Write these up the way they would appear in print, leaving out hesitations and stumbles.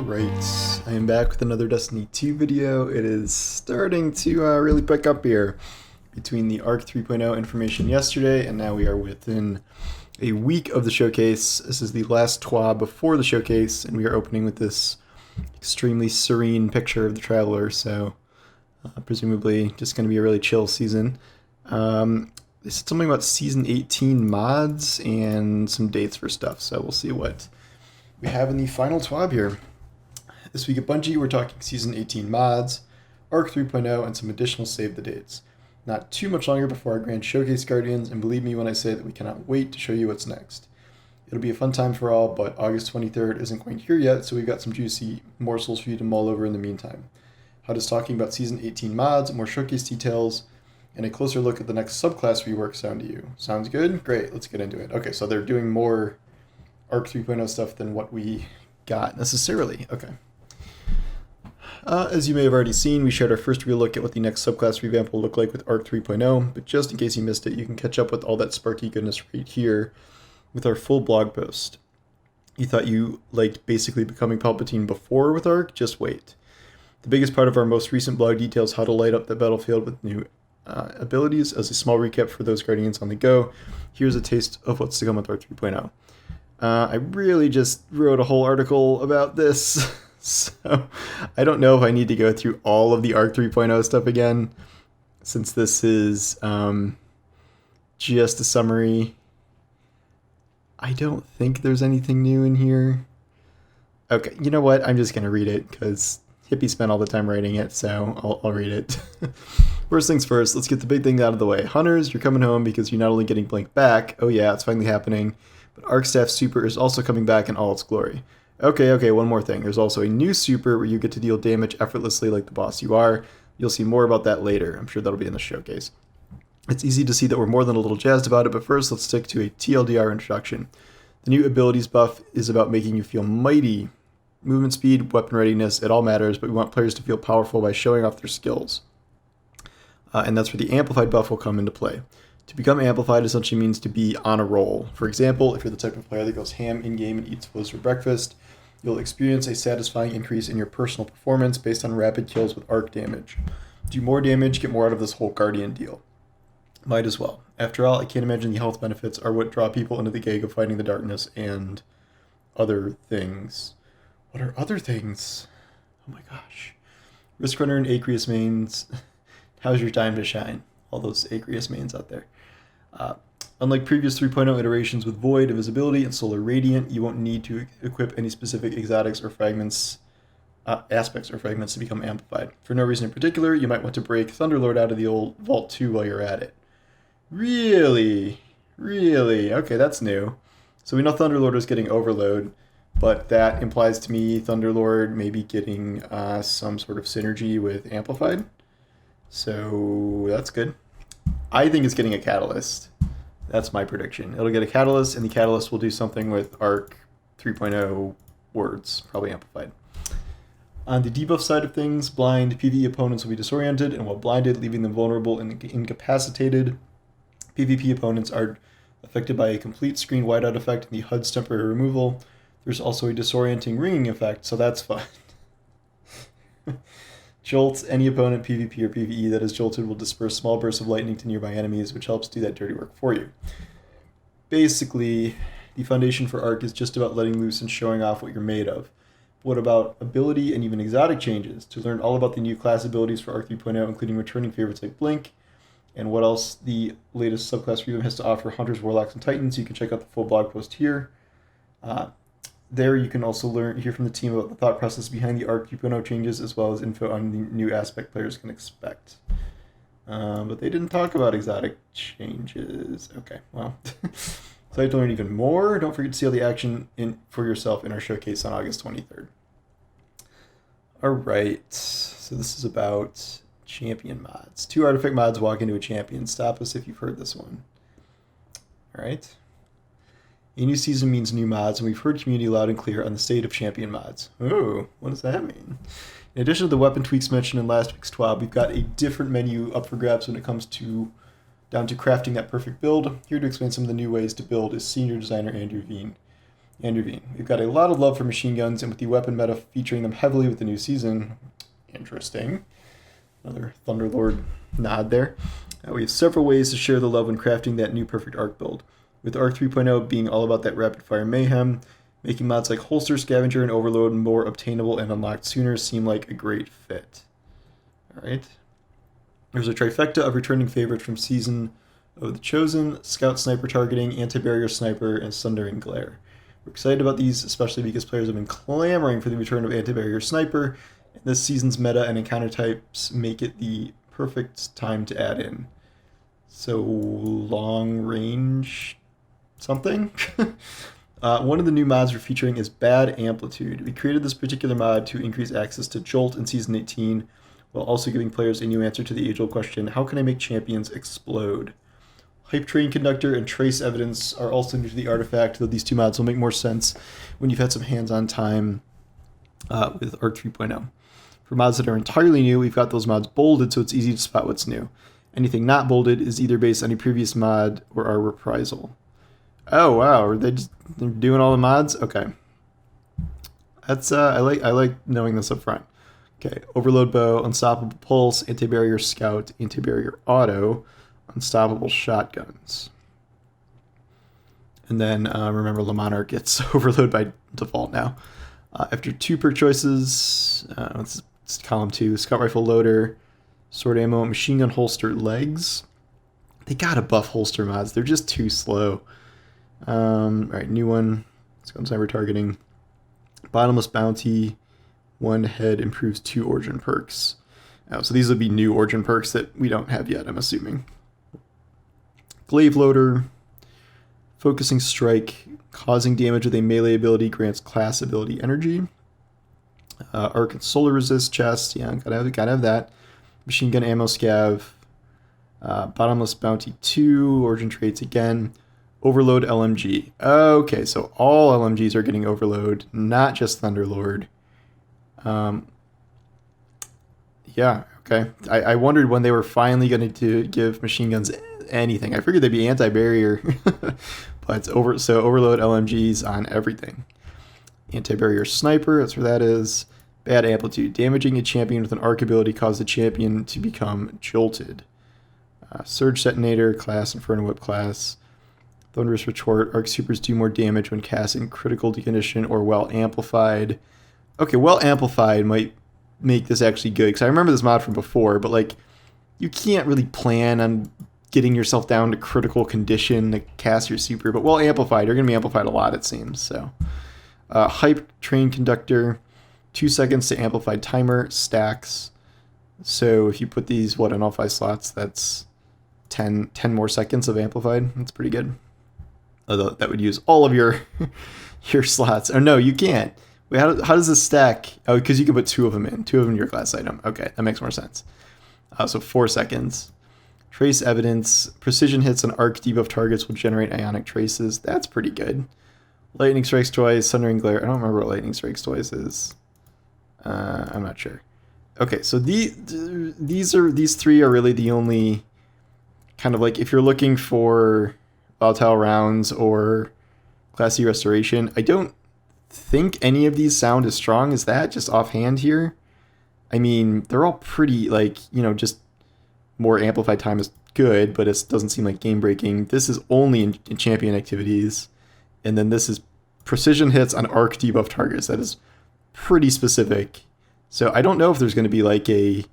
Alright, I am back with another Destiny 2 video. It is starting to really pick up here between the ARC 3.0 information yesterday, and now we are within a week of the showcase. This is the last TWAB before the showcase, and we are opening with this extremely serene picture of the Traveler, so presumably just going to be a really chill season. They said something about Season 18 mods and some dates for stuff, so we'll see what we have in the final TWAB here. This week at Bungie, we're talking Season 18 mods, ARC 3.0, and some additional save the dates. Not too much longer before our grand showcase, Guardians, and believe me when I say that we cannot wait to show you what's next. It'll be a fun time for all, but August 23rd isn't quite here yet, so we've got some juicy morsels for you to mull over in the meantime. How does talking about Season 18 mods, more showcase details, and a closer look at the next subclass rework sound to you? Sounds good? Great, let's get into it. Okay, so they're doing more ARC 3.0 stuff than what we got necessarily. Okay. As you may have already seen, we shared our first real look at what the next subclass revamp will look like with ARC 3.0, but just in case you missed it, you can catch up with all that Sparky goodness right here with our full blog post. You thought you liked basically becoming Palpatine before with ARC? Just wait. The biggest part of our most recent blog details how to light up the battlefield with new abilities. As a small recap for those Guardians on the go, here's a taste of what's to come with ARC 3.0. I really just wrote a whole article about this, so I don't know if I need to go through all of the ARC 3.0 stuff again, since this is just a summary. I don't think there's anything new in here. Okay, you know what? I'm just going to read it, because Hippie spent all the time writing it, so I'll read it. First things first, let's get the big thing out of the way. Hunters, you're coming home because you're not only getting Blink back, oh yeah, it's finally happening, but ARC Staff Super is also coming back in all its glory. Okay, one more thing. There's also a new super where you get to deal damage effortlessly like the boss you are. You'll see more about that later. I'm sure that'll be in the showcase. It's easy to see that we're more than a little jazzed about it, but first let's stick to a TLDR introduction. The new abilities buff is about making you feel mighty. Movement speed, weapon readiness, it all matters, but we want players to feel powerful by showing off their skills. And that's where the Amplified buff will come into play. To become Amplified essentially means to be on a roll. For example, if you're the type of player that goes ham in-game and eats flows for breakfast, you'll experience a satisfying increase in your personal performance based on rapid kills with arc damage. Do more damage, get more out of this whole Guardian deal. Might as well. After all, I can't imagine the health benefits are what draw people into the gig of fighting the darkness and other things. What are other things? Oh my gosh. Risk Runner and Aqueous mains. How's your time to shine? All those Aqueous mains out there. Unlike previous 3.0 iterations with Void, Invisibility, and Solar Radiant, you won't need to equip any specific exotics or fragments, aspects or fragments to become amplified. For no reason in particular, you might want to break Thunderlord out of the old Vault 2 while you're at it. Really? Okay, that's new. So we know Thunderlord is getting Overload, but that implies to me Thunderlord maybe getting some sort of synergy with Amplified. So that's good. I think it's getting a Catalyst. That's my prediction. It'll get a Catalyst, and the Catalyst will do something with ARC 3.0 words, probably Amplified. On the debuff side of things, blind PvE opponents will be disoriented, and while blinded, leaving them vulnerable and incapacitated. PvP opponents are affected by a complete screen whiteout effect and the HUD's temporary removal. There's also a disorienting ringing effect, so that's fun. Jolt, any opponent, PvP or PvE, that is jolted will disperse small bursts of lightning to nearby enemies, which helps do that dirty work for you. Basically, the foundation for ARC is just about letting loose and showing off what you're made of. What about ability and even exotic changes? To learn all about the new class abilities for ARC 3.0, including returning favorites like Blink, and what else the latest subclass revamp has to offer Hunters, Warlocks, and Titans, you can check out the full blog post here. There you can also hear from the team about the thought process behind the ARC 2.0 changes, as well as info on the new aspect players can expect. But they didn't talk about exotic changes. Okay, well. So I have to learn even more. Don't forget to see all the action for yourself in our showcase on August 23rd. Alright, so this is about champion mods. 2 artifact mods walk into a champion. Stop us if you've heard this one. Alright. A new season means new mods, and we've heard community loud and clear on the state of champion mods. Oh, what does that mean? In addition to the weapon tweaks mentioned in last week's TWAB, we've got a different menu up for grabs when it comes down to crafting that perfect build. Here to explain some of the new ways to build is Senior Designer Andrew Veen. Andrew. We've got a lot of love for machine guns, and with the weapon meta featuring them heavily with the new season, interesting. Another Thunderlord nod there. We have several ways to share the love when crafting that new perfect ARC build. With ARC 3.0 being all about that rapid fire mayhem, making mods like Holster, Scavenger, and Overload more obtainable and unlocked sooner seem like a great fit. Alright. There's a trifecta of returning favorites from Season of the Chosen, Scout Sniper Targeting, Anti-Barrier Sniper, and Sundering Glare. We're excited about these, especially because players have been clamoring for the return of Anti-Barrier Sniper, and this season's meta and encounter types make it the perfect time to add in. So, long range something? One of the new mods we're featuring is Bad Amplitude. We created this particular mod to increase access to Jolt in Season 18, while also giving players a new answer to the age-old question, how can I make champions explode? Hype Train Conductor and Trace Evidence are also new to the artifact, though these two mods will make more sense when you've had some hands-on time with ARC 3.0. For mods that are entirely new, we've got those mods bolded so it's easy to spot what's new. Anything not bolded is either based on a previous mod or our reprisal. Oh wow, are they're doing all the mods? Okay. That's I like knowing this up front. Okay, Overload Bow, Unstoppable Pulse, Anti-Barrier Scout, Anti-Barrier Auto, Unstoppable Shotguns. And then remember, Le Monarch gets Overload by default now. After 2 perk choices, it's column 2, Scout Rifle Loader, Sword Ammo, Machine Gun Holster Legs. They gotta buff holster mods, they're just too slow. Alright, new one, Scout Sniper Targeting, Bottomless Bounty, 1 head improves 2 Origin perks. So these would be new Origin perks that we don't have yet, I'm assuming. Glaive Loader, Focusing Strike, causing damage with a melee ability grants class ability energy. Arc and Solar Resist chest, yeah, gotta have that. Machine Gun Ammo Scav, Bottomless Bounty 2, Origin traits again. Overload LMG. Okay, so all LMGs are getting Overload, not just Thunderlord. Yeah, okay. I wondered when they were finally going to give machine guns anything. I figured they'd be anti-barrier, but Overload LMGs on everything. Anti-barrier Sniper, that's where that is. Bad Amplitude. Damaging a champion with an arc ability causes the champion to become jolted. Surge Detonator, class, Inferno Whip class. Thunderous Retort. Arc Supers do more damage when cast in critical condition or well amplified. Okay, well amplified might make this actually good, because I remember this mod from before, but like, you can't really plan on getting yourself down to critical condition to cast your super, but well amplified, you're going to be amplified a lot, it seems. So, Hype Train Conductor, 2 seconds to amplified timer, stacks. So if you put these, on all 5 slots, that's 10 more seconds of amplified. That's pretty good. Although that would use all of your slots. Oh no, you can't. Wait, how does this stack? Oh, because you can put 2 of them in. 2 of them in your class item. Okay, that makes more sense. So 4 seconds. Trace Evidence. Precision hits and arc debuff targets will generate ionic traces. That's pretty good. Lightning Strikes Twice. Sundering Glare. I don't remember what Lightning Strikes Twice is. I'm not sure. Okay, so these 3 are really the only kind of like, if you're looking for volatile rounds or Class C restoration, I don't think any of these sound as strong as that, just offhand here. I mean, they're all pretty, like, just more amplified time is good, but it doesn't seem like game breaking. This is only in champion activities, and then this is precision hits on arc debuff targets. That is pretty specific. So I don't know if there's going to be like a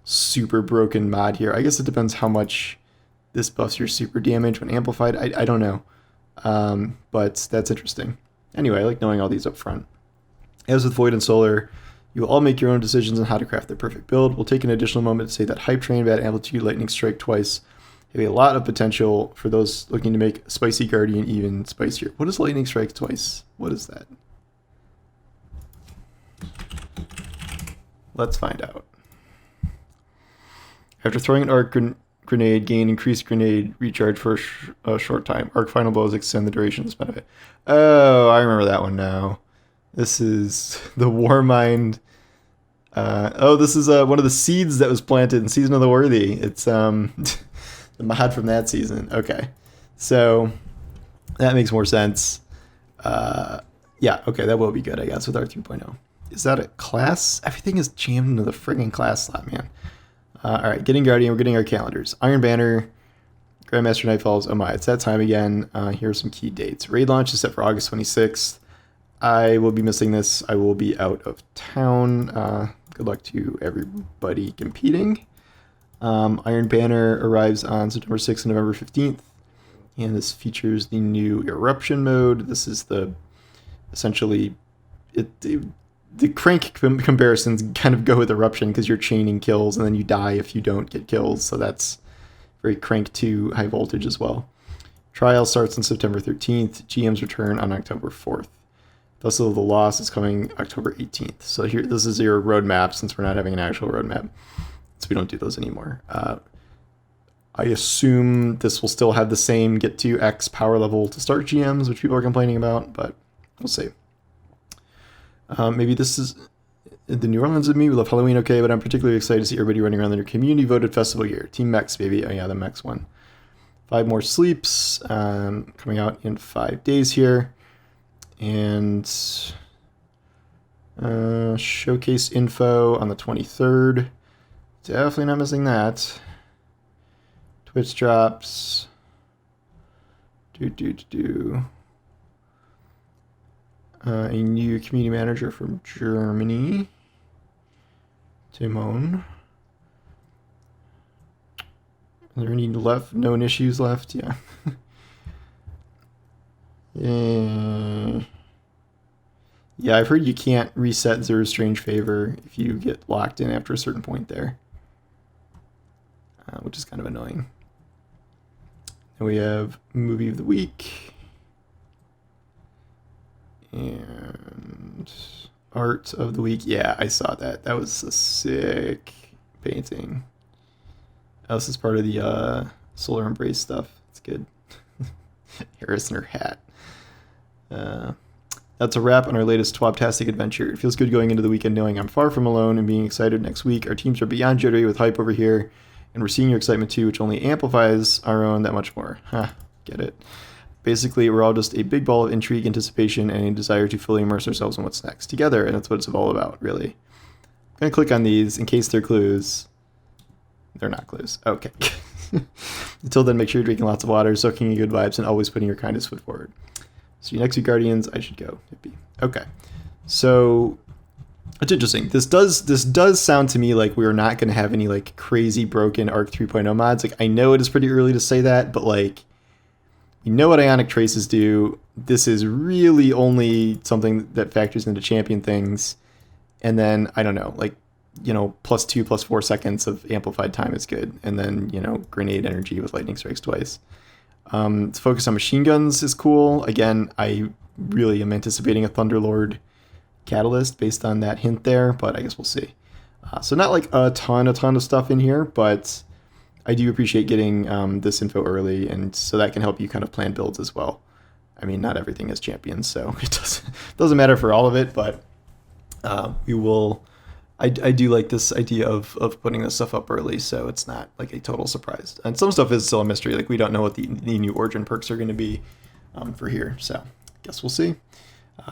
super broken mod here. I guess it depends how much this buffs your super damage when amplified. I don't know. But that's interesting. Anyway, I like knowing all these up front. As with Void and Solar, you will all make your own decisions on how to craft the perfect build. We'll take an additional moment to say that Hype Train, Bad Amplitude, Lightning Strike Twice have a lot of potential for those looking to make Spicy Guardian even spicier. What is Lightning Strike Twice? What is that? Let's find out. After throwing an arc grenade, gain increased grenade recharge for a short time. Arc final blows extend the duration of this benefit. Oh, I remember that one now. This is the Warmind. This is one of the seeds that was planted in Season of the Worthy. It's the mod from that season. Okay, so that makes more sense. Yeah, okay, that will be good, I guess, with Arc 3.0. Is that a class? Everything is jammed into the friggin' class slot, man. Alright, getting Guardian, we're getting our calendars. Iron Banner, Grandmaster Nightfalls, oh my, it's that time again. Here are some key dates. Raid launch is set for August 26th. I will be missing this. I will be out of town. Good luck to everybody competing. Iron Banner arrives on September 6th and November 15th. And this features the new Eruption mode. This is essentially, the crank comparisons kind of go with Eruption because you're chaining kills and then you die if you don't get kills. So that's very Crank 2 high voltage as well. Trial starts on September 13th. GM's return on October 4th. Vessel of the Lost is coming October 18th. So here, this is your roadmap since we're not having an actual roadmap. So we don't do those anymore. I assume this will still have the same get to X power level to start GMs, which people are complaining about, but we'll see. Maybe this is the New Orleans of me. We love Halloween, okay, but I'm particularly excited to see everybody running around their community voted festival year. Team Mex, baby. Oh yeah, the Mex one. 5 more sleeps coming out in 5 days here. And showcase info on the 23rd. Definitely not missing that. Twitch drops. A new community manager from Germany. Timon. Are there any left? Known issues left? Yeah. Yeah, I've heard you can't reset Zer's Strange Favor if you get locked in after a certain point there. Which is kind of annoying. And we have Movie of the Week. And Art of the Week. Yeah, I saw that. That was a sick painting. Oh, this is part of the Solar Embrace stuff. It's good. Harris and her hat. That's a wrap on our latest TWAB-tastic adventure. It feels good going into the weekend knowing I'm far from alone and being excited next week. Our teams are beyond jittery with hype over here, and we're seeing your excitement too, which only amplifies our own that much more. Get it. Basically, we're all just a big ball of intrigue, anticipation, and a desire to fully immerse ourselves in what's next together, and that's what it's all about, really. I'm going to click on these in case they're clues. They're not clues. Okay. Until then, make sure you're drinking lots of water, soaking in good vibes, and always putting your kindest foot forward. See you next week, Guardians. I should go. Hippie. Okay. So it's interesting. This does sound to me like we're not going to have any like crazy broken Arc 3.0 mods. Like I know it is pretty early to say that, but like you know what Ionic Traces do. This is really only something that factors into champion things. And then I don't know, like +2, +4 seconds of amplified time is good. And then, grenade energy with lightning strikes twice. To focus on machine guns is cool. Again, I really am anticipating a Thunderlord catalyst based on that hint there, but I guess we'll see. So not like a ton of stuff in here, but I do appreciate getting this info early, and so that can help you kind of plan builds as well. I mean, not everything is champions, so it doesn't matter for all of it, but we will. I do like this idea of putting this stuff up early, so it's not like a total surprise. And some stuff is still a mystery. Like we don't know what the new origin perks are going to be for here, so guess we'll see.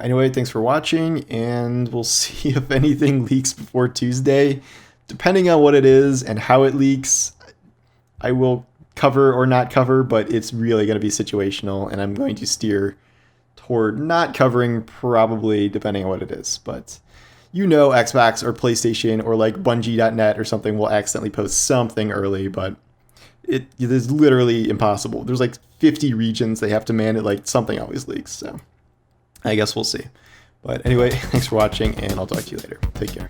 Anyway, thanks for watching, and we'll see if anything leaks before Tuesday. Depending on what it is and how it leaks, I will cover or not cover, but it's really going to be situational, and I'm going to steer toward not covering probably depending on what it is, but Xbox or PlayStation or like Bungie.net or something will accidentally post something early, but it is literally impossible. There's like 50 regions they have to man it, like something always leaks, so I guess we'll see. But anyway, thanks for watching, and I'll talk to you later. Take care.